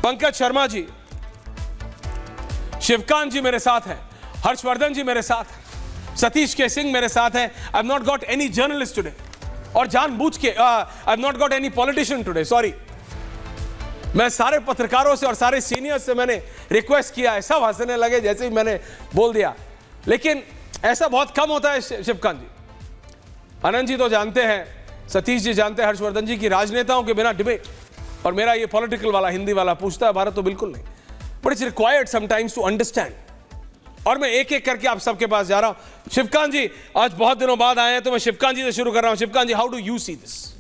पंकज शर्मा जी, शिवकांत जी मेरे साथ हैं, हर्षवर्धन जी मेरे साथ हैं, सतीश के सिंह मेरे साथ हैं। I have not got any journalist today, और जानबूझ के I have not got any politician today, sorry. मैं सारे पत्रकारों से और सारे सीनियर्स से मैंने रिक्वेस्ट किया है, सब हंसने लगे जैसे ही मैंने बोल दिया, लेकिन ऐसा बहुत कम होता है शिवकांत जी। आनंद जी तो जानते हैं, सतीश जी जानते हैं, हर्षवर्धन जी की राजनेताओं के बिना डिबेट, और मेरा ये पॉलिटिकल वाला हिंदी वाला पूछता है भारत तो बिल्कुल नहीं, but it's required sometimes to understand. और मैं एक एक करके आप सबके पास जा रहा हूं। शिवकांत जी आज बहुत दिनों बाद आए हैं, तो मैं शिवकांत जी से शुरू कर रहा हूं। Shivkant ji, how do you see this,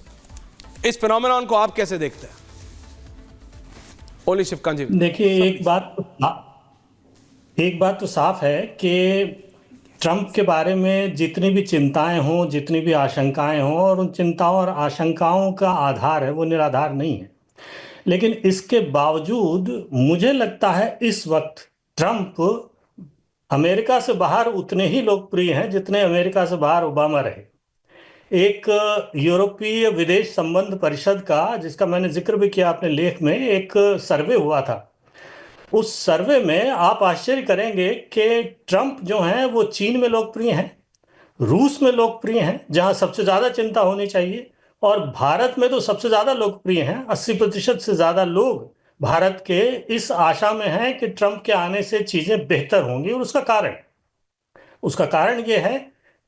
इस फिनोमेनन को आप कैसे देखते हैं? ओनली शिवकांत जी। देखिए, एक बात तो साफ है कि ट्रंप के बारे में जितनी भी चिंताएं हों, जितनी भी आशंकाएं हों, और उन चिंताओं और आशंकाओं का आधार है वो निराधार नहीं है। लेकिन इसके बावजूद मुझे लगता है इस वक्त ट्रंप अमेरिका से बाहर उतने ही लोकप्रिय हैं जितने अमेरिका से बाहर ओबामा रहे। एक यूरोपीय विदेश संबंध परिषद का, जिसका मैंने जिक्र भी किया अपने लेख में, एक सर्वे हुआ था। उस सर्वे में आप आश्चर्य करेंगे कि ट्रंप जो हैं वो चीन में लोकप्रिय हैं, रूस में लोकप्रिय हैं जहां सबसे ज़्यादा चिंता होनी चाहिए, और भारत में तो सबसे ज़्यादा लोकप्रिय हैं। 80% से ज़्यादा लोग भारत के इस आशा में हैं कि ट्रंप के आने से चीज़ें बेहतर होंगी। और उसका कारण ये है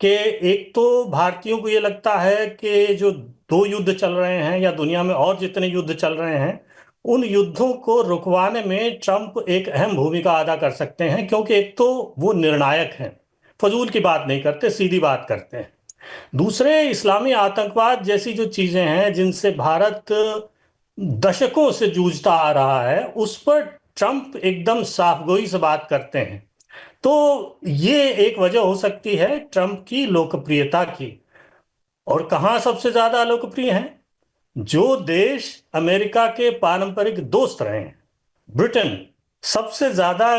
कि एक तो भारतीयों को ये लगता है कि जो 2 युद्ध चल रहे हैं या दुनिया में और जितने युद्ध चल रहे हैं, उन युद्धों को रुकवाने में ट्रंप एक अहम भूमिका अदा कर सकते हैं, क्योंकि एक तो वो निर्णायक हैं, फजूल की बात नहीं करते, सीधी बात करते हैं। दूसरे, इस्लामी आतंकवाद जैसी जो चीजें हैं जिनसे भारत दशकों से जूझता आ रहा है, उस पर ट्रंप एकदम साफगोई से बात करते हैं। तो ये एक वजह हो सकती है ट्रंप की लोकप्रियता की। और कहाँ सबसे ज्यादा लोकप्रिय हैं? जो देश अमेरिका के पारंपरिक दोस्त रहे हैं, ब्रिटेन सबसे ज्यादा,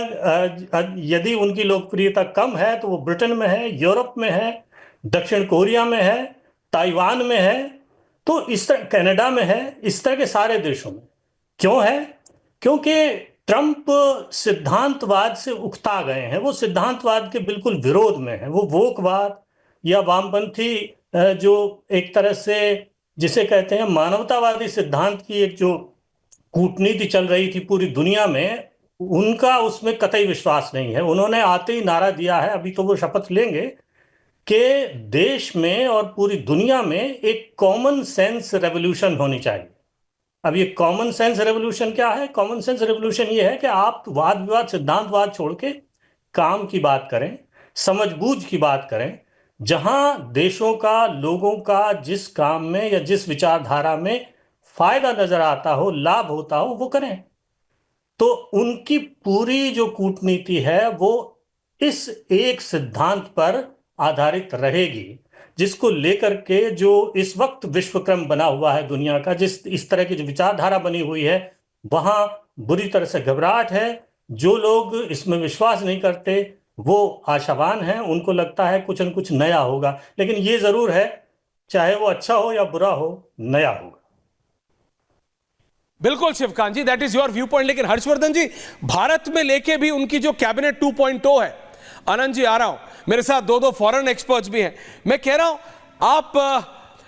यदि उनकी लोकप्रियता कम है तो वो ब्रिटेन में है, यूरोप में है, दक्षिण कोरिया में है, ताइवान में है, तो इस तरह कनाडा में है, इस तरह के सारे देशों में। क्यों है? क्योंकि ट्रंप सिद्धांतवाद से उकता गए हैं, वो सिद्धांतवाद के बिल्कुल विरोध में है। वो वोकवाद या वामपंथी, जो एक तरह से जिसे कहते हैं मानवतावादी सिद्धांत की एक जो कूटनीति चल रही थी पूरी दुनिया में, उनका उसमें कतई विश्वास नहीं है। उन्होंने आते ही नारा दिया है, अभी तो वो शपथ लेंगे, कि देश में और पूरी दुनिया में एक कॉमन सेंस रेवोल्यूशन होनी चाहिए। अब ये कॉमन सेंस रेवोल्यूशन क्या है? कॉमन सेंस रेवोल्यूशन ये है कि आप वाद विवाद सिद्धांतवाद छोड़ के काम की बात करें, समझबूझ की बात करें, जहां देशों का, लोगों का जिस काम में या जिस विचारधारा में फायदा नजर आता हो, लाभ होता हो, वो करें। तो उनकी पूरी जो कूटनीति है वो इस एक सिद्धांत पर आधारित रहेगी, जिसको लेकर के जो इस वक्त विश्वक्रम बना हुआ है दुनिया का, जिस इस तरह की जो विचारधारा बनी हुई है, वहां बुरी तरह से घबराहट है। जो लोग इसमें विश्वास नहीं करते वो आशावान हैं, उनको लगता है कुछ न कुछ नया होगा। लेकिन ये जरूर है, चाहे वो अच्छा हो या बुरा हो, नया होगा। बिल्कुल Shivkant ji, that is your view point. लेकिन हर्षवर्धन जी, भारत में लेके भी उनकी जो कैबिनेट 2.0 है, आनंद जी आ रहा हूं, मेरे साथ दो फॉरेन एक्सपर्ट्स भी हैं। मैं कह रहा हूं, आप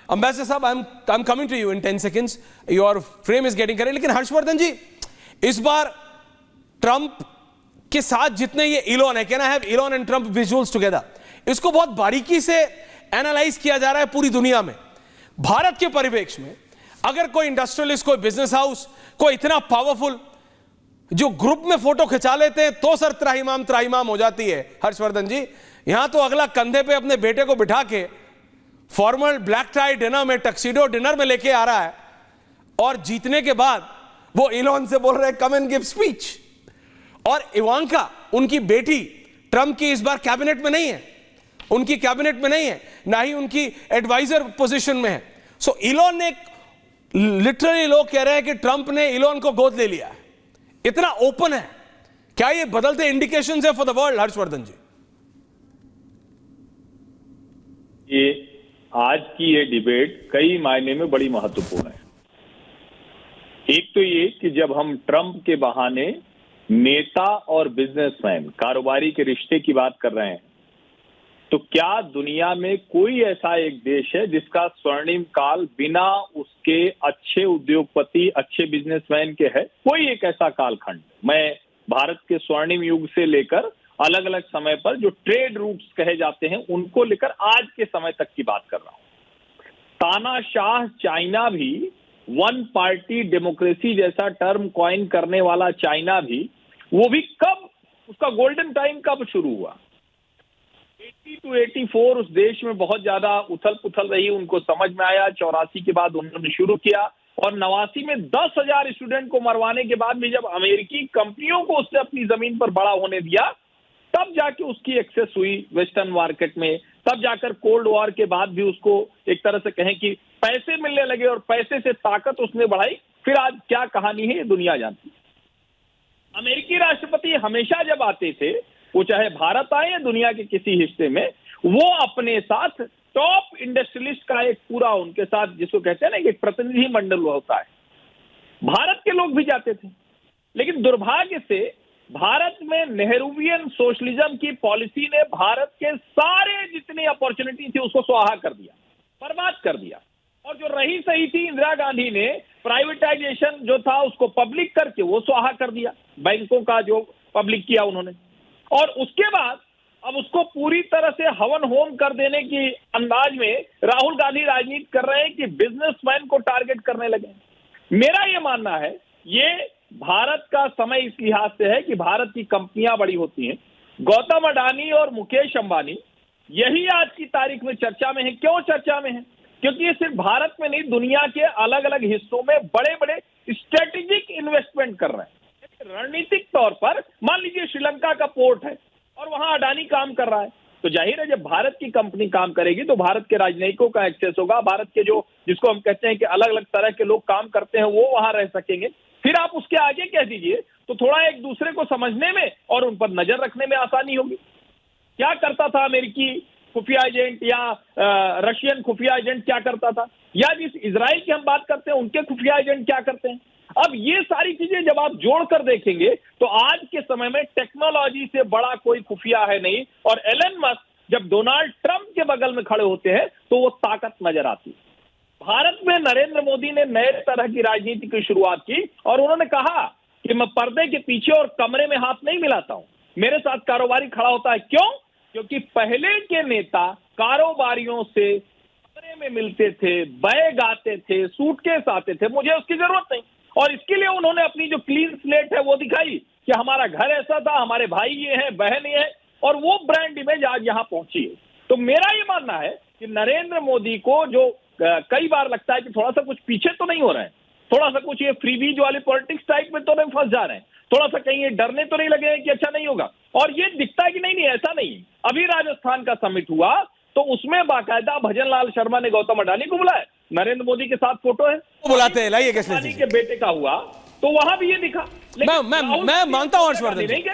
अंबेसडर साहब, I am coming to you in 10 seconds, your frame is getting correct. लेकिन हर्षवर्धन जी, इस बार ट्रंप के साथ जितने ये इलॉन है, can I have Elon and Trump visuals together, इसको बहुत बारीकी से एनालाइज किया जा रहा है पूरी दुनिया में। भारत के परिप्रेक्ष्य में अगर कोई इंडस्ट्रियलिस्ट, कोई बिजनेस हाउस, कोई इतना पावरफुल जो ग्रुप में फोटो खिंचा लेते हैं तो सर त्राहिमाम हो जाती है। हर्षवर्धन जी, यहां तो अगला कंधे पे अपने बेटे को बिठा के फॉर्मल ब्लैक टाई डिनर में, टक्सीडो डिनर में लेके आ रहा है, और जीतने के बाद वो इलॉन से बोल रहे हैं कम एंड गिव स्पीच। और इवांका, उनकी बेटी, ट्रंप की इस बार कैबिनेट में नहीं है, उनकी कैबिनेट में नहीं है, ना ही उनकी एडवाइजर पोजीशन में है। सो इलॉन ने, लिटरली लोग कह रहे हैं कि ट्रंप ने इलॉन को गोद ले लिया है, इतना ओपन है। क्या ये बदलते इंडिकेशंस है फॉर द वर्ल्ड, हर्षवर्धन जी? ये आज की ये डिबेट कई मायने में बड़ी महत्वपूर्ण है। एक तो ये कि जब हम ट्रंप के बहाने नेता और बिजनेसमैन, कारोबारी के रिश्ते की बात कर रहे हैं, तो क्या दुनिया में कोई ऐसा एक देश है जिसका स्वर्णिम काल बिना उसके अच्छे उद्योगपति, अच्छे बिजनेसमैन के है? कोई एक ऐसा कालखंड। मैं भारत के स्वर्णिम युग से लेकर अलग अलग समय पर जो ट्रेड रूट्स कहे जाते हैं उनको लेकर आज के समय तक की बात कर रहा हूं। तानाशाह चाइना भी, वन पार्टी डेमोक्रेसी जैसा टर्म कॉइन करने वाला चाइना भी, वो भी कब, उसका गोल्डन टाइम कब शुरू हुआ? 80 to 84 उस देश में बहुत ज्यादा उथल पुथल रही, उनको समझ में आया, 84 के बाद उन्होंने शुरू किया और 89 में 10,000 स्टूडेंट को मरवाने के बाद भी जब अमेरिकी कंपनियों को उसने अपनी जमीन पर बड़ा होने दिया, तब जाके उसकी एक्सेस हुई वेस्टर्न मार्केट में। तब जाकर कोल्ड वॉर के बाद भी उसको एक तरह से कहें कि पैसे मिलने लगे और पैसे से ताकत उसने बढ़ाई। फिर आज क्या कहानी है ये दुनिया जानती है। अमेरिकी राष्ट्रपति हमेशा जब आते थे, वो चाहे भारत आए या दुनिया के किसी हिस्से में, वो अपने साथ टॉप इंडस्ट्रियलिस्ट का एक पूरा उनके साथ, जिसको कहते हैं ना, एक प्रतिनिधि मंडल होता है। भारत के लोग भी जाते थे, लेकिन दुर्भाग्य से भारत में नेहरूवियन सोशलिज्म की पॉलिसी ने भारत के सारे जितनी अपॉर्चुनिटी थी उसको स्वाहा कर दिया, बर्बाद कर दिया। और जो रही सही थी, इंदिरा गांधी ने प्राइवेटाइजेशन जो था उसको पब्लिक करके वो स्वाहा कर दिया, बैंकों का जो पब्लिक किया उन्होंने। और उसके बाद अब उसको पूरी तरह से हवन होम कर देने की अंदाज में राहुल गांधी राजनीति कर रहे हैं कि बिजनेसमैन को टारगेट करने लगे। मेरा ये मानना है ये भारत का समय इस लिहाज से है कि भारत की कंपनियां बड़ी होती हैं। गौतम अडानी और मुकेश अंबानी यही आज की तारीख में चर्चा में है। क्यों चर्चा में है? क्योंकि ये सिर्फ भारत में नहीं, दुनिया के अलग अलग हिस्सों में बड़े बड़े स्ट्रेटेजिक इन्वेस्टमेंट कर रहे हैं। रणनीतिक तौर पर मान लीजिए श्रीलंका का पोर्ट है और वहां अडानी काम कर रहा है, तो जाहिर है जब भारत की कंपनी काम करेगी तो भारत के राजनयिकों का एक्सेस होगा, भारत के जो, जिसको हम कहते हैं कि अलग अलग तरह के लोग काम करते हैं, वो वहां रह सकेंगे। फिर आप उसके आगे कह दीजिए तो थोड़ा एक दूसरे को समझने में और उन पर नजर रखने में आसानी होगी। क्या करता था अमेरिकी खुफिया एजेंट या रशियन खुफिया एजेंट, क्या करता था, या जिस इजराइल की हम बात करते हैं उनके खुफिया एजेंट क्या करते हैं। अब ये सारी चीजें जब आप जोड़कर देखेंगे तो आज के समय में टेक्नोलॉजी से बड़ा कोई खुफिया है नहीं। और एलन मस्क जब डोनाल्ड ट्रंप के बगल में खड़े होते हैं तो वो ताकत नजर आती है। भारत में नरेंद्र मोदी ने नए तरह की राजनीति की शुरुआत की और उन्होंने कहा कि मैं पर्दे के पीछे और कमरे में हाथ नहीं मिलाता हूं, मेरे साथ कारोबारी खड़ा होता है। क्यों? क्योंकि पहले के नेता कारोबारियों से कमरे में मिलते थे, बैग आते थे, सूटकेस आते थे, मुझे उसकी जरूरत नहीं। और इसके लिए उन्होंने अपनी जो क्लीन स्लेट है वो दिखाई कि हमारा घर ऐसा था, हमारे भाई ये हैं, बहन ये है, और वो ब्रांड इमेज आज यहां पहुंची है। तो मेरा ये मानना है कि नरेंद्र मोदी को जो कई बार लगता है कि थोड़ा सा कुछ पीछे तो नहीं हो रहे हैं, थोड़ा सा कुछ ये फ्रीबीज वाले पॉलिटिक्स टाइप में तो नहीं फंस जा रहे हैं, थोड़ा सा कहीं ये डरने तो नहीं लगे कि अच्छा नहीं होगा। और ये दिखता है कि नहीं ऐसा नहीं। अभी राजस्थान का समिट हुआ तो उसमें बाकायदा भजनलाल शर्मा ने गौतम अडानी को बुलाया, नरेंद्र मोदी के साथ फोटो है, बुलाते हैं, लाइए अडानी के बेटे का हुआ तो वहां भी ये दिखा। मैं मानता हूं हर्षवर्धन जी।